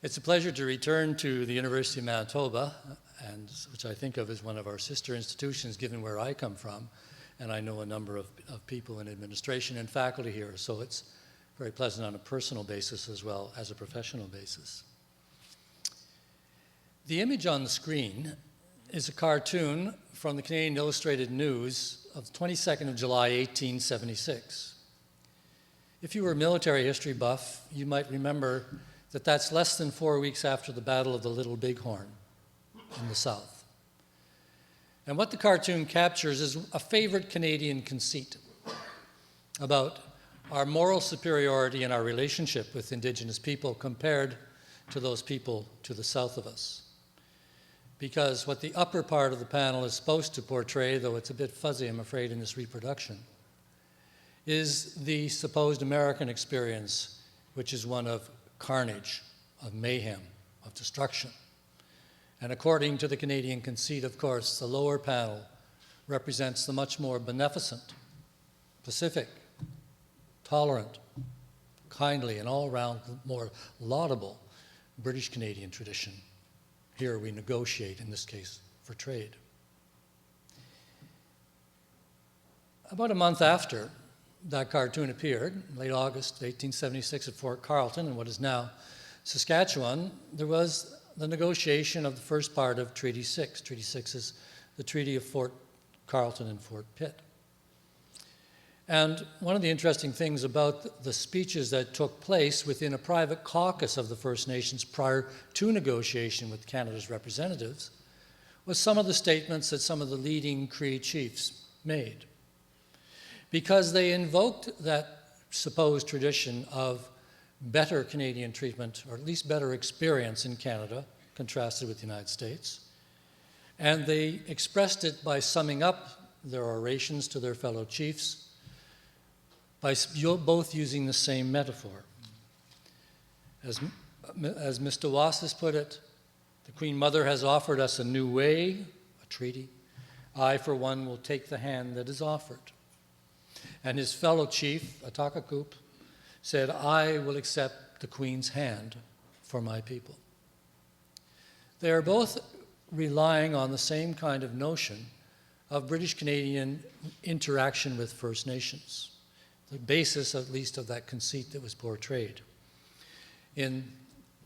It's a pleasure to return to the University of Manitoba, which I think of as one of our sister institutions, given where I come from, and I know a number of people in administration and faculty here, so it's very pleasant on a personal basis as well as a professional basis. The image on the screen is a cartoon from the Canadian Illustrated News of the 22nd of July, 1876. If you were a military history buff, you might remember that that's less than 4 weeks after the Battle of the Little Bighorn in the South. And what the cartoon captures is a favorite Canadian conceit about our moral superiority and our relationship with Indigenous people compared to those people to the south of us. Because what the upper part of the panel is supposed to portray, though it's a bit fuzzy, I'm afraid, in this reproduction, is the supposed American experience, which is one of carnage, of mayhem, of destruction. And according to the Canadian conceit, of course, the lower panel represents the much more beneficent, pacific, tolerant, kindly, and all around more laudable British Canadian tradition. Here we negotiate, in this case, for trade. About a month after that cartoon appeared, late August 1876 at Fort Carleton in what is now Saskatchewan, there was the negotiation of the first part of Treaty 6. Treaty 6 is the Treaty of Fort Carleton and Fort Pitt. And one of the interesting things about the speeches that took place within a private caucus of the First Nations prior to negotiation with Canada's representatives was some of the statements that some of the leading Cree chiefs made, because they invoked that supposed tradition of better Canadian treatment, or at least better experience in Canada, contrasted with the United States. And they expressed it by summing up their orations to their fellow chiefs by both using the same metaphor. As Mr. Wasis put it, the Queen Mother has offered us a new way, a treaty. I, for one, will take the hand that is offered. And his fellow chief, Atakakup, said, I will accept the Queen's hand for my people. They are both relying on the same kind of notion of British Canadian interaction with First Nations, the basis, at least, of that conceit that was portrayed in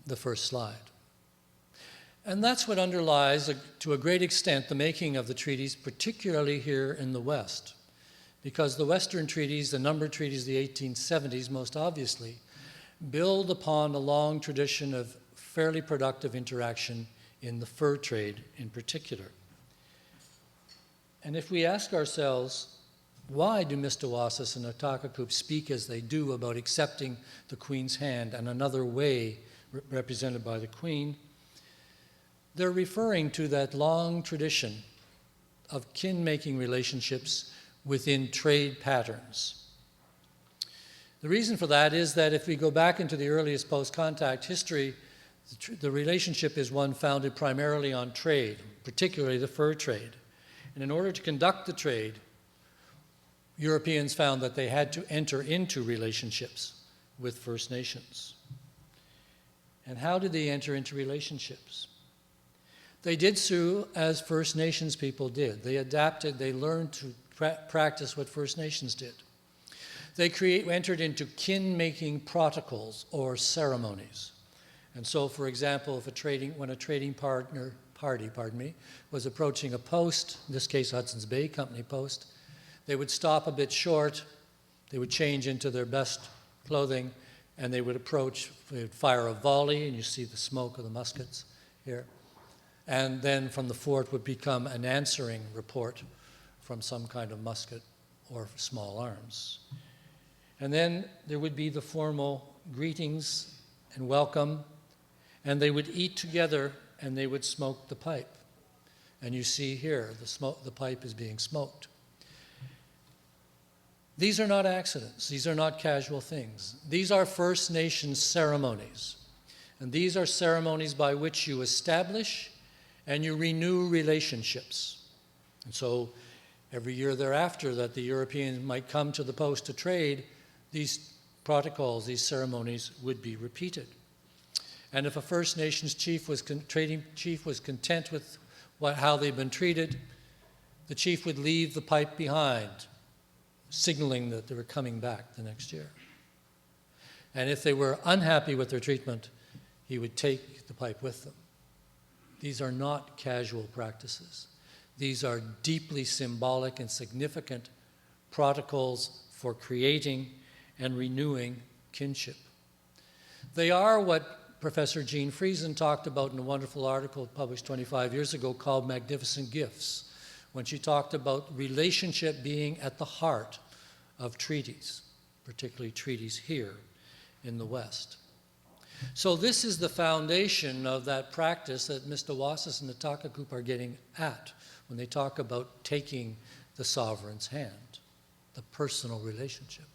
the first slide. And that's what underlies, to a great extent, the making of the treaties, particularly here in the West. Because the Western treaties, the numbered treaties of the 1870s, most obviously, build upon a long tradition of fairly productive interaction in the fur trade in particular. And if we ask ourselves, why do Mr. Wasis and Atakakup speak as they do about accepting the Queen's hand and another way represented by the Queen? They're referring to that long tradition of kin-making relationships within trade patterns. The reason for that is that if we go back into the earliest post-contact history, the relationship is one founded primarily on trade, particularly the fur trade. And in order to conduct the trade, Europeans found that they had to enter into relationships with First Nations. And how did they enter into relationships? They did so as First Nations people did. They adapted, they learned to practice what First Nations did. They entered into kin-making protocols or ceremonies. And so, for example, when a trading party was approaching a post, in this case Hudson's Bay Company post, they would stop a bit short, they would change into their best clothing, and they would approach, they would fire a volley, and you see the smoke of the muskets here. And then from the fort would become an answering report from some kind of musket or small arms. And then there would be the formal greetings and welcome, and they would eat together and they would smoke the pipe. And you see here, the pipe is being smoked. These are not accidents. These are not casual things. These are First Nations ceremonies. And these are ceremonies by which you establish and you renew relationships. And so every year thereafter that the Europeans might come to the post to trade, these protocols, these ceremonies would be repeated. And if a First Nations trading chief was content with how they'd been treated, the chief would leave the pipe behind, signaling that they were coming back the next year. And if they were unhappy with their treatment, he would take the pipe with them. These are not casual practices. These are deeply symbolic and significant protocols for creating and renewing kinship. They are what Professor Jean Friesen talked about in a wonderful article published 25 years ago called Magnificent Gifts, when she talked about relationship being at the heart of treaties, particularly treaties here in the West. So this is the foundation of that practice that Mr. Wasis and the Taka group are getting at when they talk about taking the sovereign's hand, the personal relationship.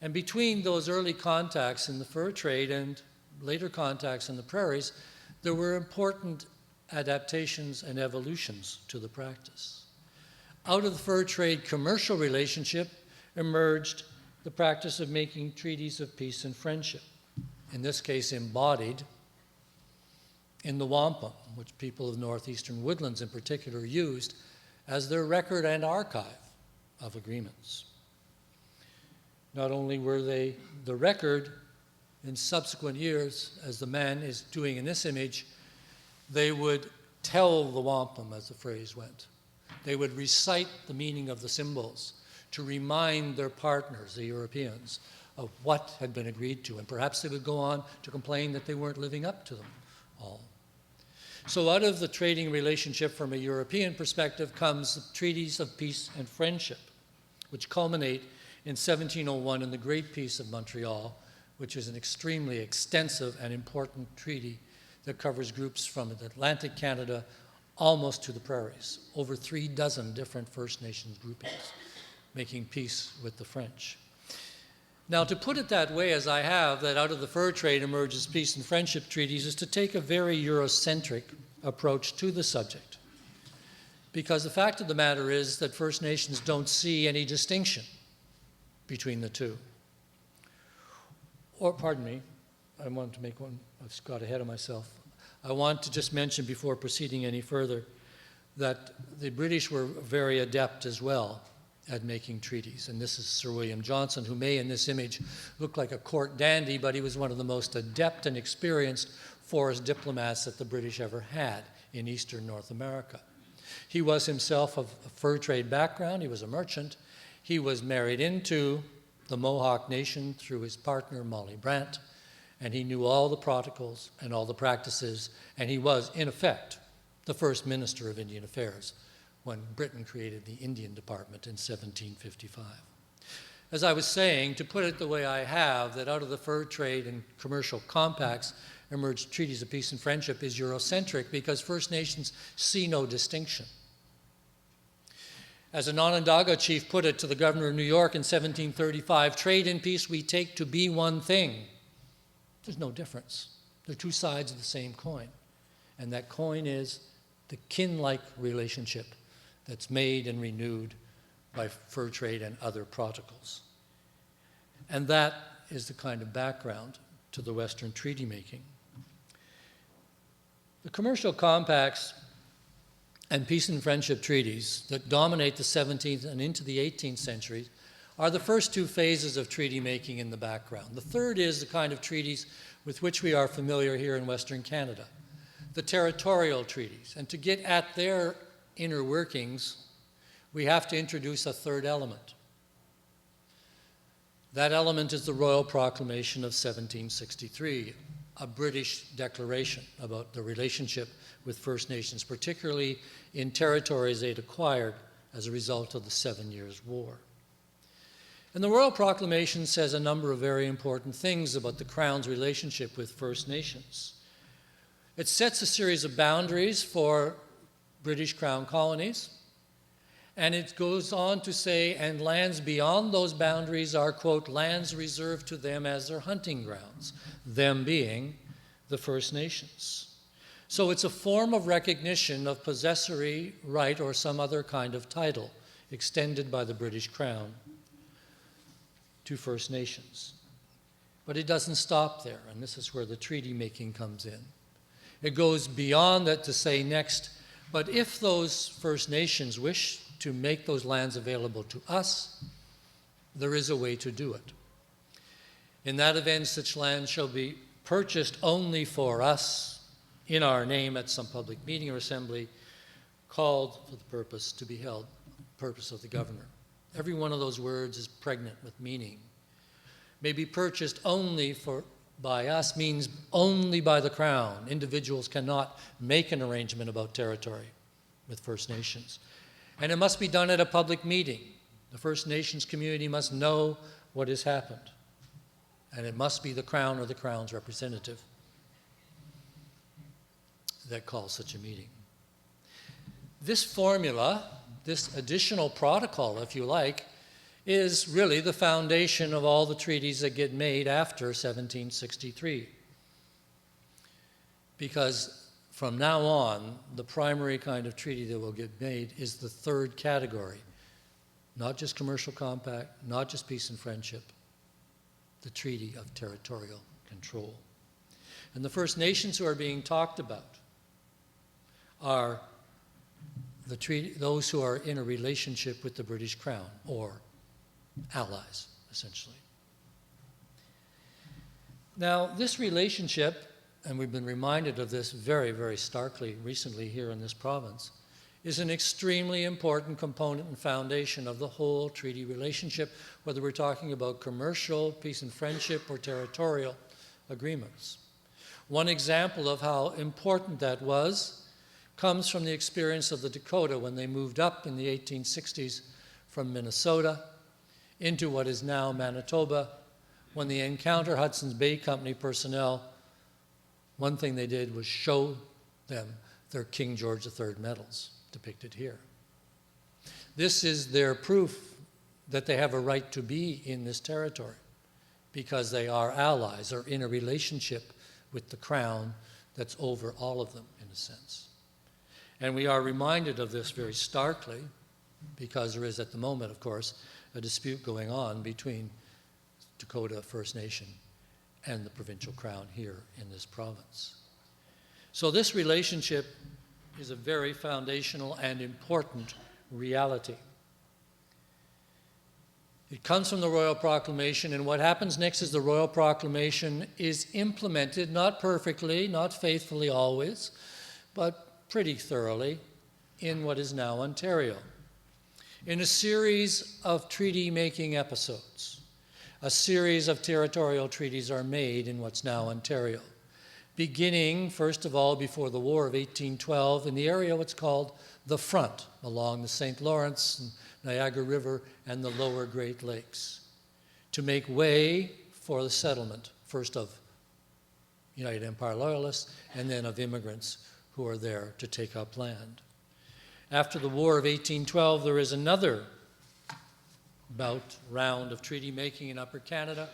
And between those early contacts in the fur trade and later contacts in the prairies, there were important adaptations and evolutions to the practice. Out of the fur trade commercial relationship emerged the practice of making treaties of peace and friendship, in this case embodied in the wampum, which people of northeastern woodlands in particular used as their record and archive of agreements. Not only were they the record in subsequent years, as the man is doing in this image, they would tell the wampum, as the phrase went. They would recite the meaning of the symbols to remind their partners, the Europeans, of what had been agreed to. And perhaps they would go on to complain that they weren't living up to them all. So out of the trading relationship from a European perspective comes the treaties of peace and friendship, which culminate in 1701 in the Great Peace of Montreal, which is an extremely extensive and important treaty that covers groups from Atlantic Canada almost to the prairies, over 36 different First Nations groupings, making peace with the French. Now, to put it that way, as I have, that out of the fur trade emerges peace and friendship treaties, is to take a very Eurocentric approach to the subject. Because the fact of the matter is that First Nations don't see any distinction between the two. Or, pardon me, I wanted to make one, I've got ahead of myself. I want to just mention before proceeding any further that the British were very adept as well at making treaties. And this is Sir William Johnson, who may in this image look like a court dandy, but he was one of the most adept and experienced forest diplomats that the British ever had in Eastern North America. He was himself of a fur trade background. He was a merchant. He was married into the Mohawk Nation through his partner, Molly Brant, and he knew all the protocols and all the practices, and he was, in effect, the first Minister of Indian Affairs when Britain created the Indian Department in 1755. As I was saying, to put it the way I have, that out of the fur trade and commercial compacts emerged treaties of peace and friendship is Eurocentric because First Nations see no distinction. As an Onondaga chief put it to the governor of New York in 1735, trade and peace we take to be one thing. There's no difference. They're two sides of the same coin. And that coin is the kin-like relationship that's made and renewed by fur trade and other protocols. And that is the kind of background to the Western treaty making. The commercial compacts and peace and friendship treaties that dominate the 17th and into the 18th centuries are the first two phases of treaty making in the background. The third is the kind of treaties with which we are familiar here in Western Canada, the territorial treaties. And to get at their inner workings, we have to introduce a third element. That element is the Royal Proclamation of 1763, a British declaration about the relationship with First Nations, particularly in territories they'd acquired as a result of the 7 Years' War. And the Royal Proclamation says a number of very important things about the Crown's relationship with First Nations. It sets a series of boundaries for British Crown colonies, and it goes on to say, and lands beyond those boundaries are, quote, lands reserved to them as their hunting grounds, them being the First Nations. So it's a form of recognition of possessory right or some other kind of title extended by the British Crown to First Nations. But it doesn't stop there, and this is where the treaty making comes in. It goes beyond that to say next, but if those First Nations wish to make those lands available to us, there is a way to do it. In that event, such land shall be purchased only for us in our name at some public meeting or assembly called for the purpose to be held, purpose of the governor. Every one of those words is pregnant with meaning. May be purchased only by us means only by the Crown. Individuals cannot make an arrangement about territory with First Nations. And it must be done at a public meeting. The First Nations community must know what has happened. And it must be the Crown or the Crown's representative that calls such a meeting. This formula, this additional protocol, if you like, is really the foundation of all the treaties that get made after 1763. Because from now on, the primary kind of treaty that will get made is the third category. Not just commercial compact, not just peace and friendship, the Treaty of Territorial Control. And the First Nations who are being talked about are those who are in a relationship with the British Crown, or allies, essentially. Now, this relationship, and we've been reminded of this very, very starkly recently here in this province, is an extremely important component and foundation of the whole treaty relationship, whether we're talking about commercial, peace and friendship, or territorial agreements. One example of how important that was comes from the experience of the Dakota when they moved up in the 1860s from Minnesota into what is now Manitoba. When they encountered Hudson's Bay Company personnel, one thing they did was show them their King George III medals, depicted here. This is their proof that they have a right to be in this territory because they are allies or in a relationship with the Crown that's over all of them, in a sense. And we are reminded of this very starkly because there is at the moment, of course, a dispute going on between Dakota First Nation and the provincial Crown here in this province. So this relationship is a very foundational and important reality. It comes from the Royal Proclamation, and what happens next is the Royal Proclamation is implemented, not perfectly, not faithfully always, but pretty thoroughly in what is now Ontario. In a series of treaty-making episodes, a series of territorial treaties are made in what's now Ontario, beginning, first of all, before the War of 1812 in the area what's called the Front, along the St. Lawrence and Niagara River and the lower Great Lakes, to make way for the settlement, first of United Empire Loyalists and then of immigrants who are there to take up land. After the War of 1812, there is another round of treaty making in Upper Canada,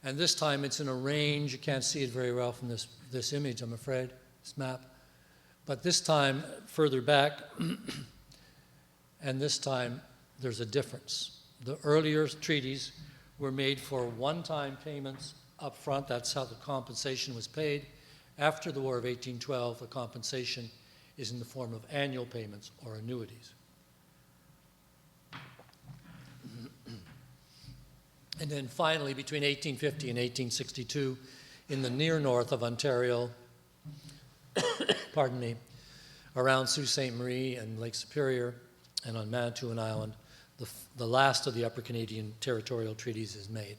and this time it's in a range. You can't see it very well from this image, I'm afraid, this map. But this time, further back, and this time there's a difference. The earlier treaties were made for one-time payments up front. That's how the compensation was paid. After the War of 1812, the compensation is in the form of annual payments or annuities. And then finally, between 1850 and 1862, in the near north of Ontario, pardon me, around Sault Ste. Marie and Lake Superior and on Manitoulin Island, the last of the Upper Canadian territorial treaties is made.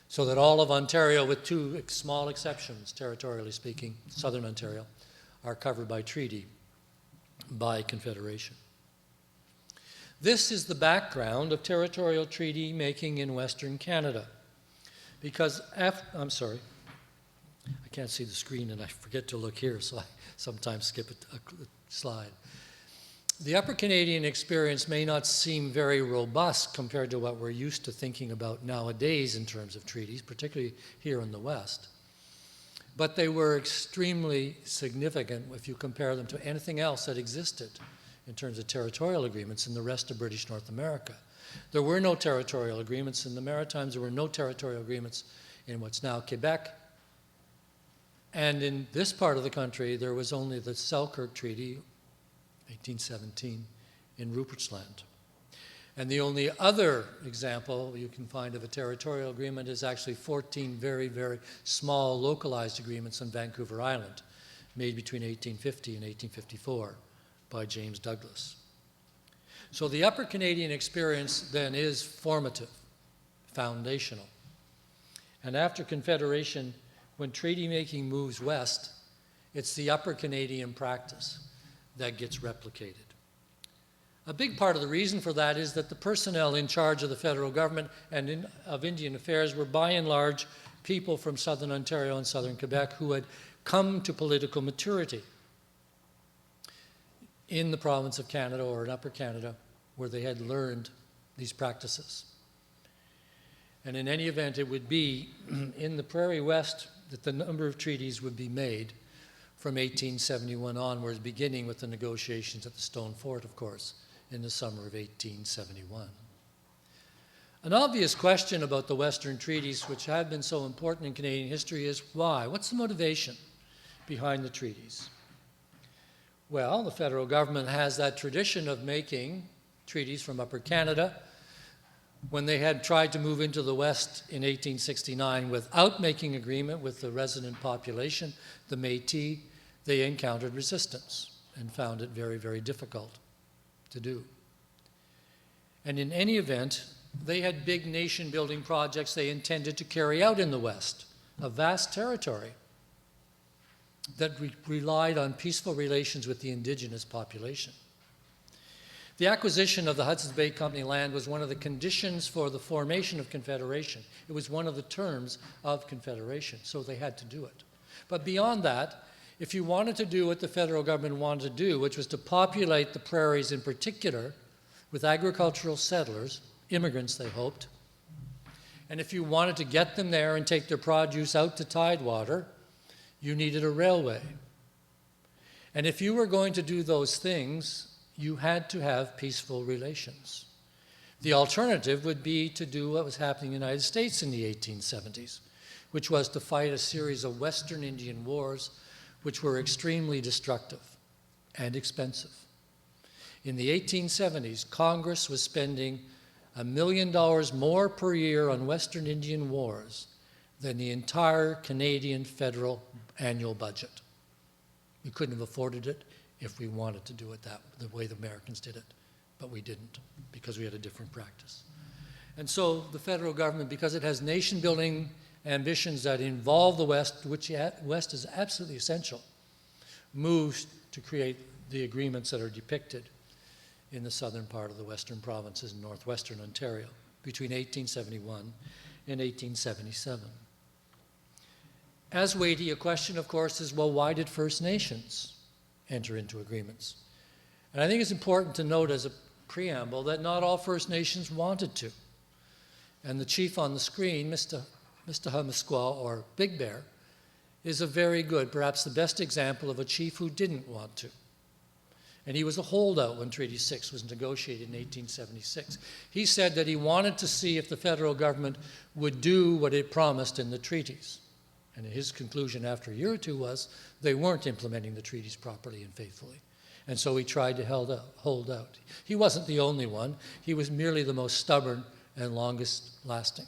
So that all of Ontario, with two small exceptions, territorially speaking, southern Ontario, are covered by treaty, by Confederation. This is the background of territorial treaty making in Western Canada. Because I'm sorry, I can't see the screen and I forget to look here, so I sometimes skip a slide. The Upper Canadian experience may not seem very robust compared to what we're used to thinking about nowadays in terms of treaties, particularly here in the West. But they were extremely significant if you compare them to anything else that existed in terms of territorial agreements in the rest of British North America. There were no territorial agreements in the Maritimes. There were no territorial agreements in what's now Quebec. And in this part of the country, there was only the Selkirk Treaty, 1817, in Rupert's Land. And the only other example you can find of a territorial agreement is actually 14 very, very small localized agreements on Vancouver Island, made between 1850 and 1854 by James Douglas. So the Upper Canadian experience then is formative, foundational. And after Confederation, when treaty making moves west, it's the Upper Canadian practice that gets replicated. A big part of the reason for that is that the personnel in charge of the federal government and of Indian affairs were by and large people from southern Ontario and southern Quebec who had come to political maturity in the province of Canada or in Upper Canada, where they had learned these practices. And in any event, it would be in the Prairie West that the number of treaties would be made from 1871 onwards, beginning with the negotiations at the Stone Fort, of course, in the summer of 1871. An obvious question about the Western treaties, which have been so important in Canadian history, is why? What's the motivation behind the treaties? Well, the federal government has that tradition of making treaties from Upper Canada. When they had tried to move into the West in 1869 without making agreement with the resident population, the Métis, they encountered resistance and found it very, very difficult to do. And in any event, they had big nation-building projects they intended to carry out in the West, a vast territory that relied on peaceful relations with the indigenous population. The acquisition of the Hudson's Bay Company land was one of the conditions for the formation of Confederation. It was one of the terms of Confederation, so they had to do it. But beyond that, if you wanted to do what the federal government wanted to do, which was to populate the prairies in particular with agricultural settlers, immigrants they hoped, and if you wanted to get them there and take their produce out to Tidewater, you needed a railway. And if you were going to do those things, you had to have peaceful relations. The alternative would be to do what was happening in the United States in the 1870s, which was to fight a series of Western Indian wars, which were extremely destructive and expensive. In the 1870s, Congress was spending $1 million more per year on Western Indian wars than the entire Canadian federal annual budget. We couldn't have afforded it if we wanted to do it the way the Americans did it, but we didn't because we had a different practice. And so the federal government, because it has nation-building ambitions that involve the West, which the West is absolutely essential, moves to create the agreements that are depicted in the southern part of the western provinces in northwestern Ontario between 1871 and 1877. As weighty a question, of course, is, well, why did First Nations enter into agreements? And I think it's important to note as a preamble that not all First Nations wanted to. And the chief on the screen, Mr. Humisqua, or Big Bear, is a very good, perhaps the best example of a chief who didn't want to. And he was a holdout when Treaty 6 was negotiated in 1876. He said that he wanted to see if the federal government would do what it promised in the treaties. And his conclusion after a year or two was they weren't implementing the treaties properly and faithfully. And so he tried to hold out. He wasn't the only one. He was merely the most stubborn and longest lasting.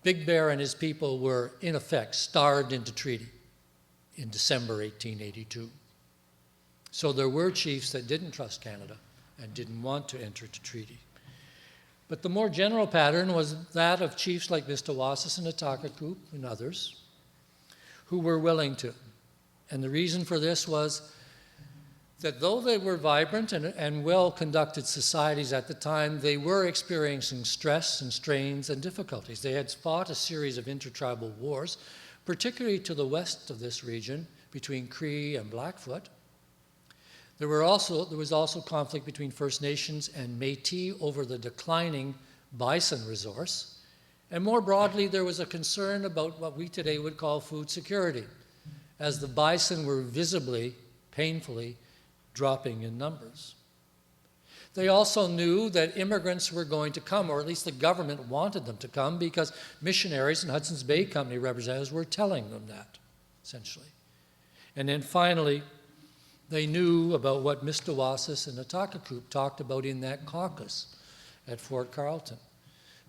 Big Bear and his people were, in effect, starved into treaty in December 1882. So there were chiefs that didn't trust Canada and didn't want to enter into treaty. But the more general pattern was that of chiefs like Mr. Wasis and Atakakoop and others who were willing to. And the reason for this was that though they were vibrant and well-conducted societies at the time, they were experiencing stress and strains and difficulties. They had fought a series of intertribal wars, particularly to the west of this region, between Cree and Blackfoot. There was also conflict between First Nations and Métis over the declining bison resource. And more broadly, there was a concern about what we today would call food security, as the bison were visibly, painfully, dropping in numbers. They also knew that immigrants were going to come, or at least the government wanted them to come, because missionaries and Hudson's Bay Company representatives were telling them that, essentially. And then finally, they knew about what Mr. Wasis and Atakakoop talked about in that caucus at Fort Carlton,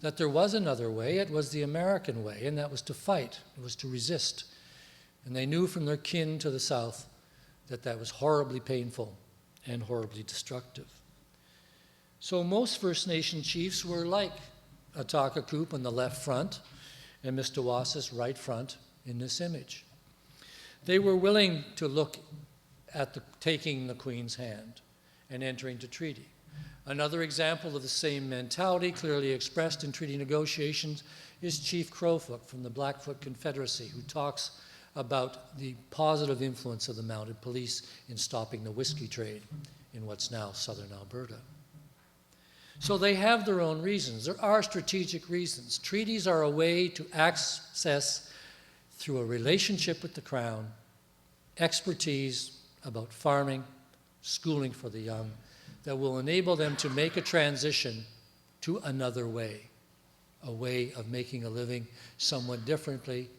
that there was another way. It was the American way, and that was to fight. It was to resist. And they knew from their kin to the south that that was horribly painful and horribly destructive. So most First Nation chiefs were like Atakakoop on the left front and Mr. Wasis right front in this image. They were willing to look at taking the Queen's hand and entering into treaty. Another example of the same mentality clearly expressed in treaty negotiations is Chief Crowfoot from the Blackfoot Confederacy, who talks about the positive influence of the mounted police in stopping the whiskey trade in what's now southern Alberta. So they have their own reasons. There are strategic reasons. Treaties are a way to access, through a relationship with the Crown, expertise about farming, schooling for the young, that will enable them to make a transition to another way, a way of making a living somewhat differently.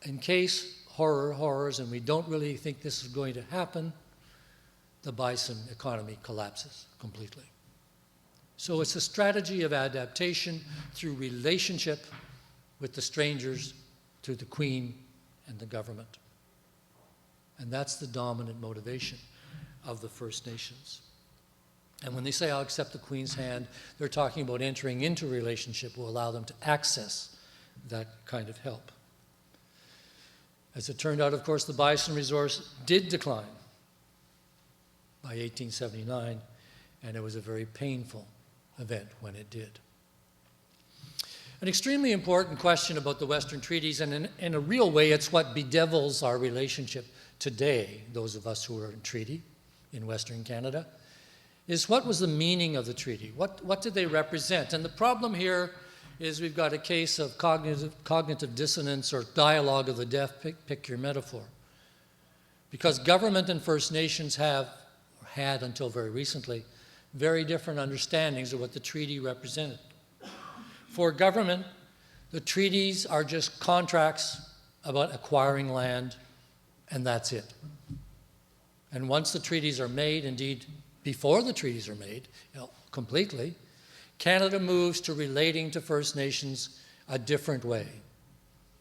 In case horrors, and we don't really think this is going to happen, the bison economy collapses completely. So it's a strategy of adaptation through relationship with the strangers, to the Queen and the government. And that's the dominant motivation of the First Nations. And when they say, I'll accept the Queen's hand, they're talking about entering into a relationship will allow them to access that kind of help. As it turned out, of course, the bison resource did decline by 1879, and it was a very painful event when it did. An extremely important question about the Western treaties, and in a real way, it's what bedevils our relationship today, those of us who are in treaty in Western Canada, is what was the meaning of the treaty? What did they represent? And the problem here is we've got a case of cognitive dissonance or dialogue of the deaf, pick your metaphor. Because government and First Nations have, or had until very recently, very different understandings of what the treaty represented. For government, the treaties are just contracts about acquiring land, and that's it. And once the treaties are made, indeed, before the treaties are made, completely, Canada moves to relating to First Nations a different way.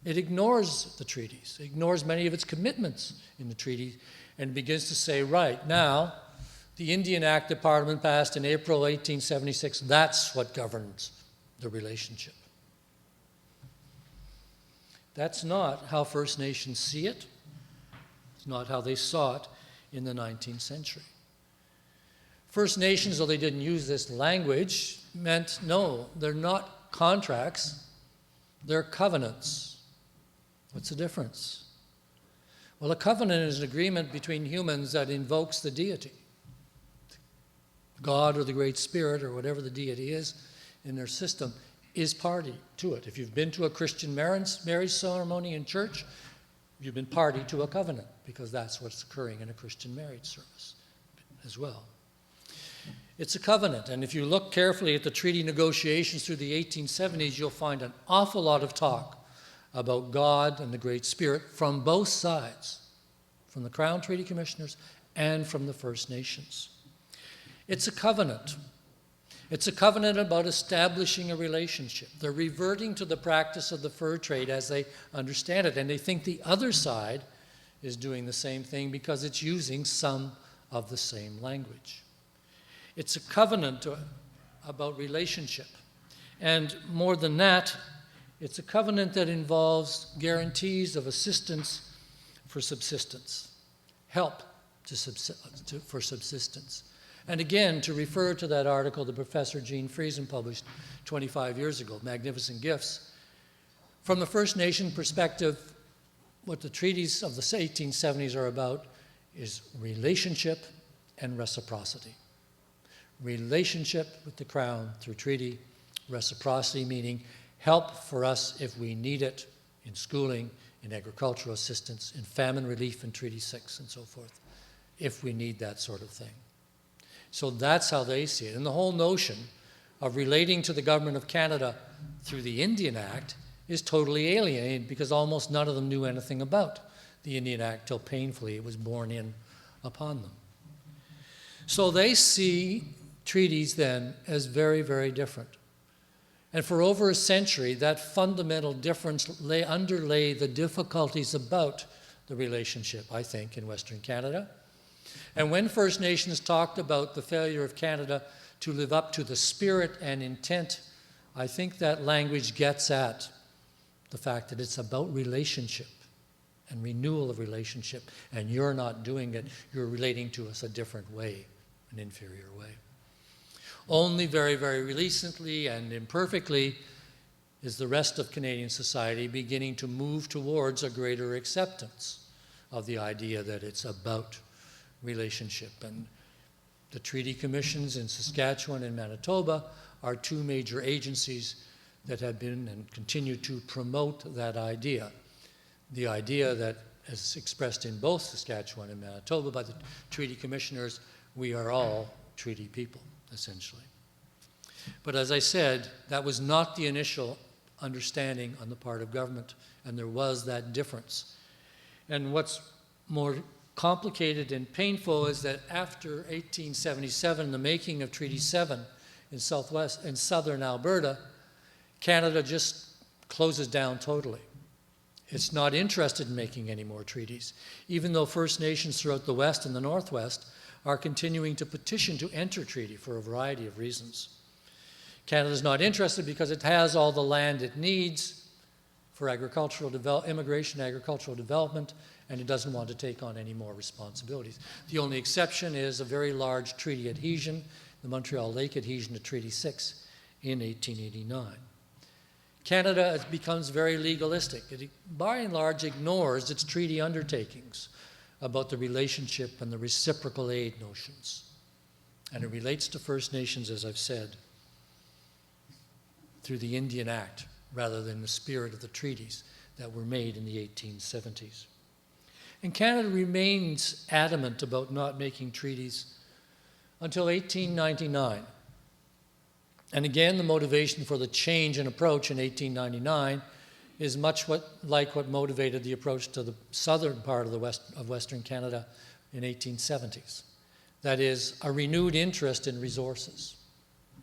It ignores the treaties, ignores many of its commitments in the treaty, and begins to say, right, now, the Indian Act that Parliament passed in April 1876, that's what governs the relationship. That's not how First Nations see it. It's not how they saw it in the 19th century. First Nations, though they didn't use this language, meant, no, they're not contracts, they're covenants. What's the difference? Well, a covenant is an agreement between humans that invokes the deity. God or the Great Spirit or whatever the deity is in their system is party to it. If you've been to a Christian marriage ceremony in church, you've been party to a covenant, because that's what's occurring in a Christian marriage service as well. It's a covenant, and if you look carefully at the treaty negotiations through the 1870s, you'll find an awful lot of talk about God and the Great Spirit from both sides, from the Crown Treaty Commissioners and from the First Nations. It's a covenant. It's a covenant about establishing a relationship. They're reverting to the practice of the fur trade as they understand it, and they think the other side is doing the same thing because it's using some of the same language. It's a covenant about relationship. And more than that, it's a covenant that involves guarantees of assistance for subsistence, help for subsistence. And again, to refer to that article that Professor Jean Friesen published 25 years ago, Magnificent Gifts, from the First Nation perspective, what the treaties of the 1870s are about is relationship and reciprocity. Relationship with the Crown through treaty, reciprocity meaning help for us if we need it in schooling, in agricultural assistance, in famine relief in Treaty 6 and so forth, if we need that sort of thing. So that's how they see it. And the whole notion of relating to the government of Canada through the Indian Act is totally alienated because almost none of them knew anything about the Indian Act till painfully it was borne in upon them. So they see treaties then as very, very different. And for over a century, that fundamental difference underlay the difficulties about the relationship, I think, in Western Canada. And when First Nations talked about the failure of Canada to live up to the spirit and intent, I think that language gets at the fact that it's about relationship and renewal of relationship, and you're not doing it, you're relating to us a different way, an inferior way. Only very, very recently and imperfectly is the rest of Canadian society beginning to move towards a greater acceptance of the idea that it's about relationship. And the treaty commissions in Saskatchewan and Manitoba are two major agencies that have been and continue to promote that idea. The idea that, as expressed in both Saskatchewan and Manitoba by the treaty commissioners, we are all treaty people, essentially. But as I said, that was not the initial understanding on the part of government, and there was that difference. And what's more complicated and painful is that after 1877, the making of Treaty 7 in southern Alberta, Canada just closes down totally. It's not interested in making any more treaties, even though First Nations throughout the West and the Northwest are continuing to petition to enter treaty for a variety of reasons. Canada's not interested because it has all the land it needs for immigration, agricultural development, and it doesn't want to take on any more responsibilities. The only exception is a very large treaty adhesion, the Montreal Lake adhesion to Treaty 6 in 1889. Canada becomes very legalistic. It, by and large, ignores its treaty undertakings about the relationship and the reciprocal aid notions. And it relates to First Nations, as I've said, through the Indian Act, rather than the spirit of the treaties that were made in the 1870s. And Canada remains adamant about not making treaties until 1899. And again, the motivation for the change in approach in 1899 is much like what motivated the approach to the southern part of Western Canada in 1870s. That is, a renewed interest in resources.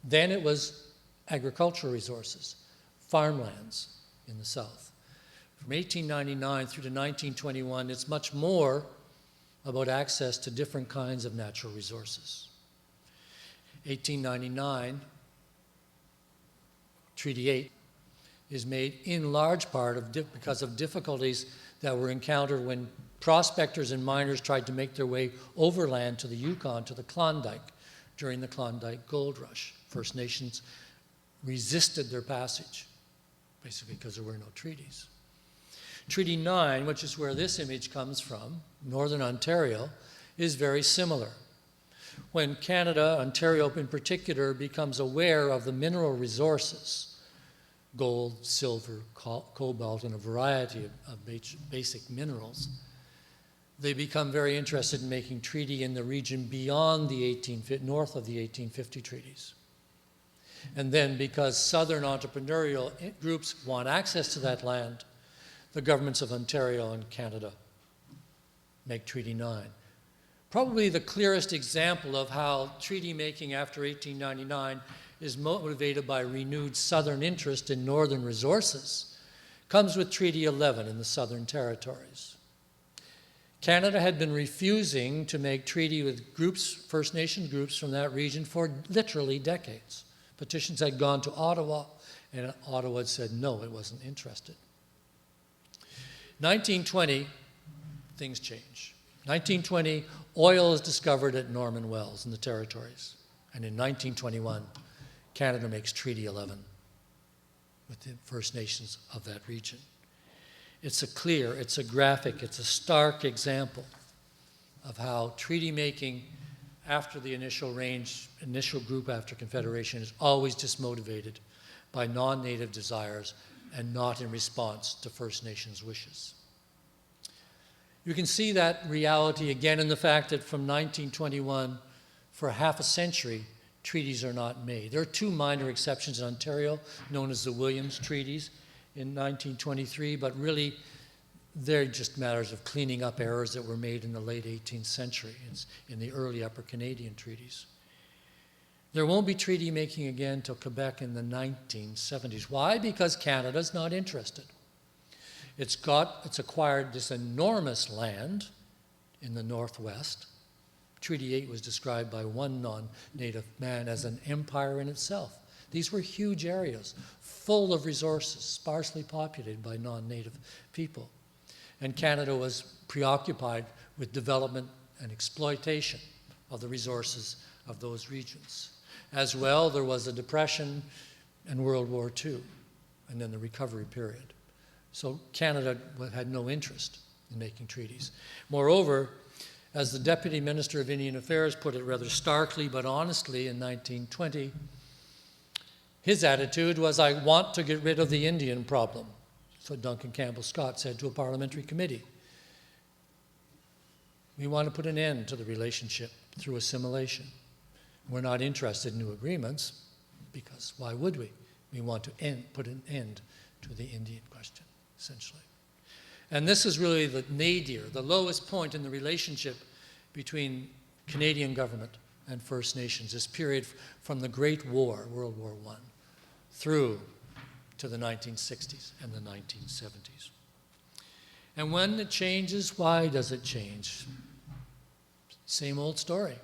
Then it was agricultural resources, farmlands in the south. From 1899 through to 1921, it's much more about access to different kinds of natural resources. 1899, Treaty 8, is made in large part because of difficulties that were encountered when prospectors and miners tried to make their way overland to the Yukon, to the Klondike, during the Klondike Gold Rush. First Nations resisted their passage, basically because there were no treaties. Treaty 9, which is where this image comes from, Northern Ontario, is very similar. When Canada, Ontario in particular, becomes aware of the mineral resources, gold, silver, cobalt, and a variety of basic minerals, they become very interested in making treaty in the region beyond the north of the 1850 treaties. And then, because southern entrepreneurial groups want access to that land, the governments of Ontario and Canada make Treaty 9. Probably the clearest example of how treaty making after 1899 is motivated by renewed southern interest in northern resources comes with Treaty 11 in the Southern Territories. Canada had been refusing to make treaty with groups, First Nation groups from that region for literally decades. Petitions had gone to Ottawa, and Ottawa had said no, it wasn't interested. 1920, things change. 1920, oil is discovered at Norman Wells in the Territories. And in 1921, Canada makes Treaty 11 with the First Nations of that region. It's a clear, it's a graphic, it's a stark example of how treaty making after the initial group after Confederation is always just motivated by non-native desires and not in response to First Nations wishes. You can see that reality again in the fact that from 1921 for half a century, treaties are not made. There are two minor exceptions in Ontario, known as the Williams Treaties in 1923, but really they're just matters of cleaning up errors that were made in the late 18th century, in the early Upper Canadian treaties. There won't be treaty making again till Quebec in the 1970s. Why? Because Canada's not interested. It's acquired this enormous land in the Northwest. Treaty 8 was described by one non-native man as an empire in itself. These were huge areas, full of resources, sparsely populated by non-native people. And Canada was preoccupied with development and exploitation of the resources of those regions. As well, there was a Depression and World War II, and then the recovery period. So Canada had no interest in making treaties. Moreover, as the Deputy Minister of Indian Affairs put it rather starkly but honestly in 1920, his attitude was, "I want to get rid of the Indian problem." That's what Duncan Campbell Scott said to a parliamentary committee. We want to put an end to the relationship through assimilation. We're not interested in new agreements, because why would we? We want to put an end to the Indian question, essentially. And this is really the nadir, the lowest point in the relationship between Canadian government and First Nations, this period from the Great War, World War I, through to the 1960s and the 1970s. And when it changes, why does it change? Same old story.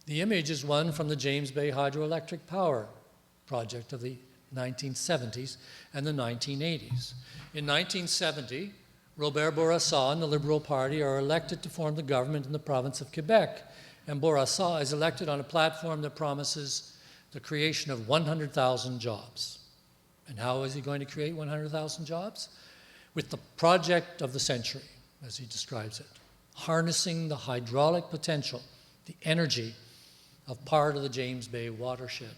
The image is one from the James Bay Hydroelectric Power Project of the 1970s and the 1980s. In 1970, Robert Bourassa and the Liberal Party are elected to form the government in the province of Quebec, and Bourassa is elected on a platform that promises the creation of 100,000 jobs. And how is he going to create 100,000 jobs? With the project of the century, as he describes it, harnessing the hydraulic potential, the energy of part of the James Bay watershed.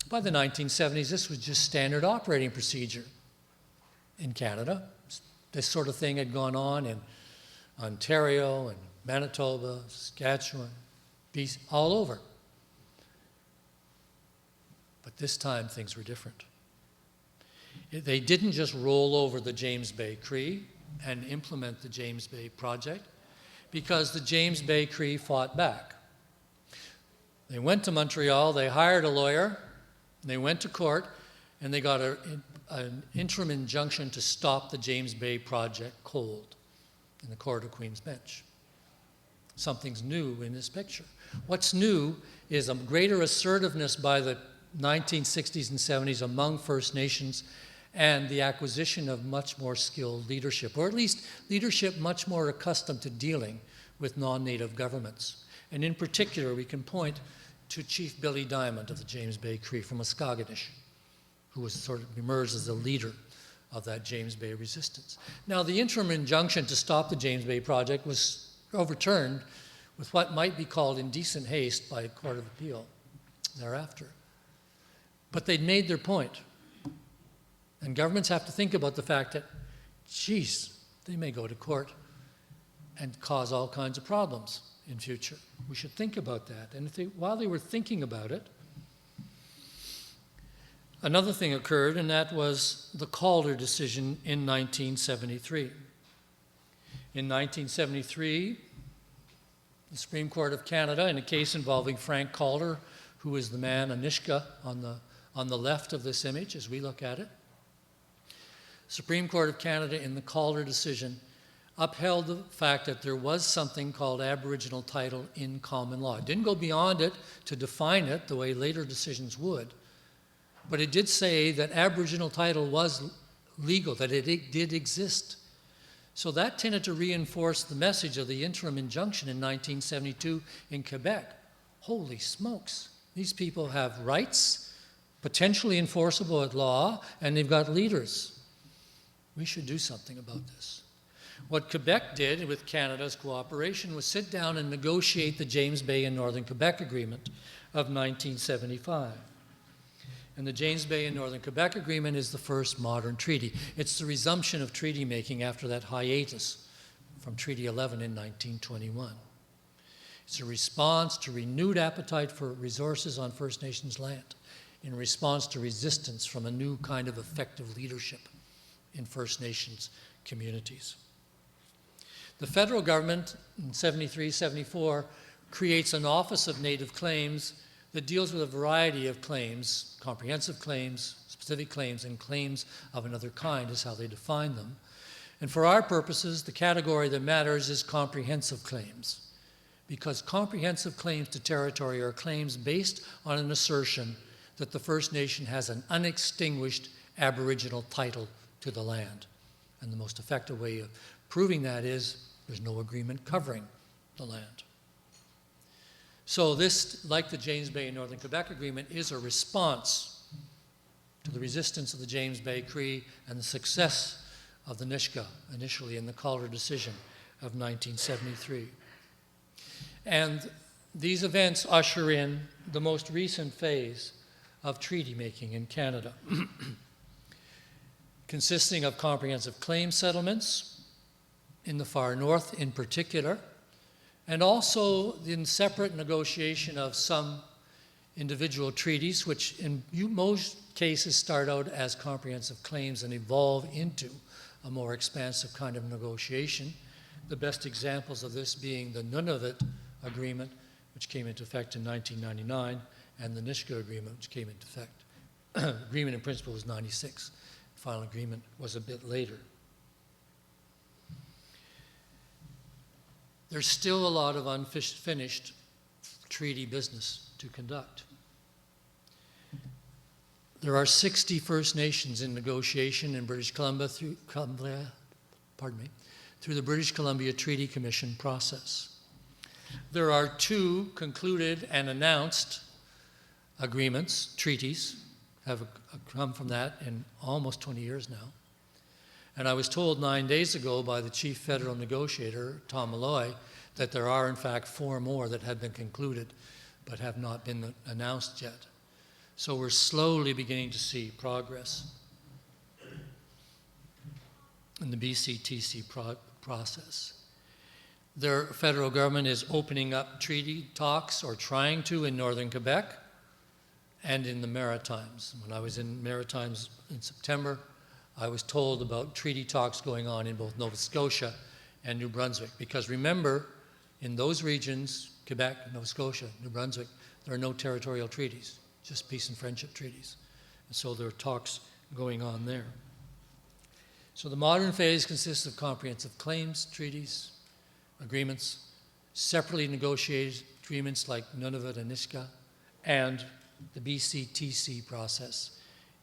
By the 1970s, this was just standard operating procedure in Canada. This sort of thing had gone on in Ontario and Manitoba, Saskatchewan, BC, all over. But this time, things were different. They didn't just roll over the James Bay Cree and implement the James Bay project, because the James Bay Cree fought back. They went to Montreal, they hired a lawyer, they went to court, and they got an interim injunction to stop the James Bay project cold in the Court of Queen's Bench. Something's new in this picture. What's new is a greater assertiveness by the 1960s and 70s among First Nations, and the acquisition of much more skilled leadership, or at least leadership much more accustomed to dealing with non-native governments. And in particular, we can point to Chief Billy Diamond of the James Bay Cree from Muskoginish, who was sort of emerged as the leader of that James Bay resistance. Now, the interim injunction to stop the James Bay project was overturned with what might be called indecent haste by a court of appeal thereafter. But they'd made their point. And governments have to think about the fact that, geez, they may go to court and cause all kinds of problems in future. We should think about that. And while they were thinking about it, another thing occurred, and that was the Calder Decision in 1973. In 1973, the Supreme Court of Canada, in a case involving Frank Calder, who is the man, Anishka, on the left of this image as we look at it, Supreme Court of Canada in the Calder Decision upheld the fact that there was something called Aboriginal title in common law. It didn't go beyond it to define it the way later decisions would, but it did say that Aboriginal title was legal, that it did exist. So that tended to reinforce the message of the interim injunction in 1972 in Quebec. Holy smokes, these people have rights, potentially enforceable at law, and they've got leaders. We should do something about this. What Quebec did with Canada's cooperation was sit down and negotiate the James Bay and Northern Quebec Agreement of 1975. And the James Bay and Northern Quebec Agreement is the first modern treaty. It's the resumption of treaty making after that hiatus from Treaty 11 in 1921. It's a response to renewed appetite for resources on First Nations land, in response to resistance from a new kind of effective leadership in First Nations communities. The federal government in 73-74 creates an Office of Native Claims that deals with a variety of claims, comprehensive claims, specific claims, and claims of another kind is how they define them. And for our purposes, the category that matters is comprehensive claims, because comprehensive claims to territory are claims based on an assertion that the First Nation has an unextinguished Aboriginal title to the land. And the most effective way of proving that is there's no agreement covering the land. So this, like the James Bay and Northern Quebec Agreement, is a response to the resistance of the James Bay Cree and the success of the Nisga'a, initially in the Calder Decision of 1973. And these events usher in the most recent phase of treaty making in Canada, consisting of comprehensive claim settlements in the far north in particular, and also in separate negotiation of some individual treaties, which in most cases start out as comprehensive claims and evolve into a more expansive kind of negotiation. The best examples of this being the Nunavut Agreement, which came into effect in 1999, and the Nisga'a Agreement, which came into effect. Agreement in principle was 96. Final agreement was a bit later. There's still a lot of unfinished treaty business to conduct. There are 60 First Nations in negotiation in British Columbia through the British Columbia Treaty Commission process. There are 2 concluded and announced agreements, treaties, have come from that in almost 20 years now. And I was told 9 days ago by the chief federal negotiator, Tom Malloy, that there are in fact 4 more that have been concluded but have not been announced yet. So we're slowly beginning to see progress in the BCTC process. The federal government is opening up treaty talks, or trying to, in northern Quebec and in the Maritimes. When I was in Maritimes in September, I was told about treaty talks going on in both Nova Scotia and New Brunswick. Because remember, in those regions, Quebec, Nova Scotia, New Brunswick, there are no territorial treaties, just peace and friendship treaties. And so there are talks going on there. So the modern phase consists of comprehensive claims, treaties, agreements, separately negotiated agreements like Nunavut and Nisga'a, and the BCTC process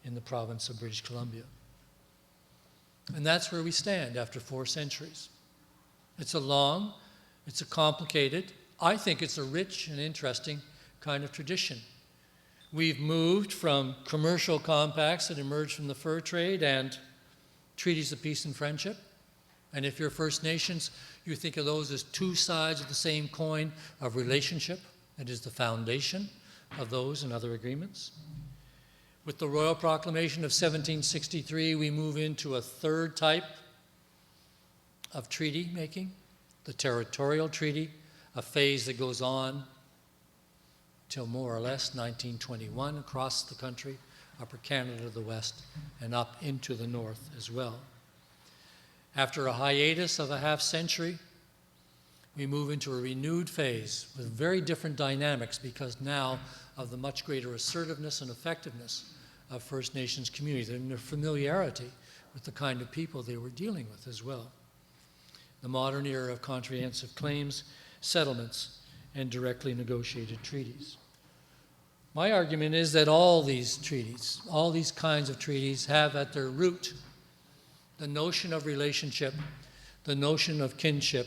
in the province of British Columbia. And that's where we stand after 4 centuries. It's a long, it's a complicated, I think it's a rich and interesting kind of tradition. We've moved from commercial compacts that emerged from the fur trade and treaties of peace and friendship. And if you're First Nations, you think of those as 2 sides of the same coin of relationship. It is the foundation of those and other agreements. With the Royal Proclamation of 1763, we move into a 3rd type of treaty making, the Territorial Treaty, a phase that goes on till more or less 1921 across the country, Upper Canada to the west, and up into the north as well. After a hiatus of a half century, we move into a renewed phase with very different dynamics because now of the much greater assertiveness and effectiveness of First Nations communities and their familiarity with the kind of people they were dealing with as well. The modern era of comprehensive claims, settlements, and directly negotiated treaties. My argument is that all these treaties, all these kinds of treaties have at their root the notion of relationship, the notion of kinship,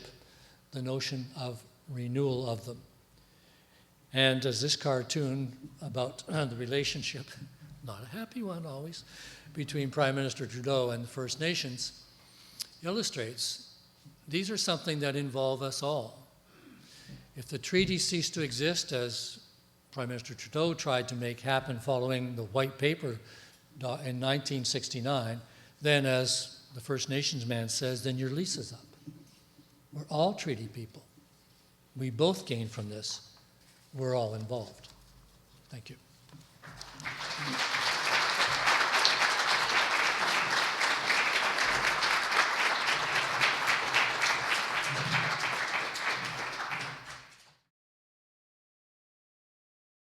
the notion of renewal of them. And as this cartoon about the relationship, not a happy one always, between Prime Minister Trudeau and the First Nations illustrates, these are something that involve us all. If the treaties cease to exist, as Prime Minister Trudeau tried to make happen following the White Paper in 1969, then as the First Nations man says, then your lease is up. We're all treaty people. we both gain from this. We're all involved. Thank you.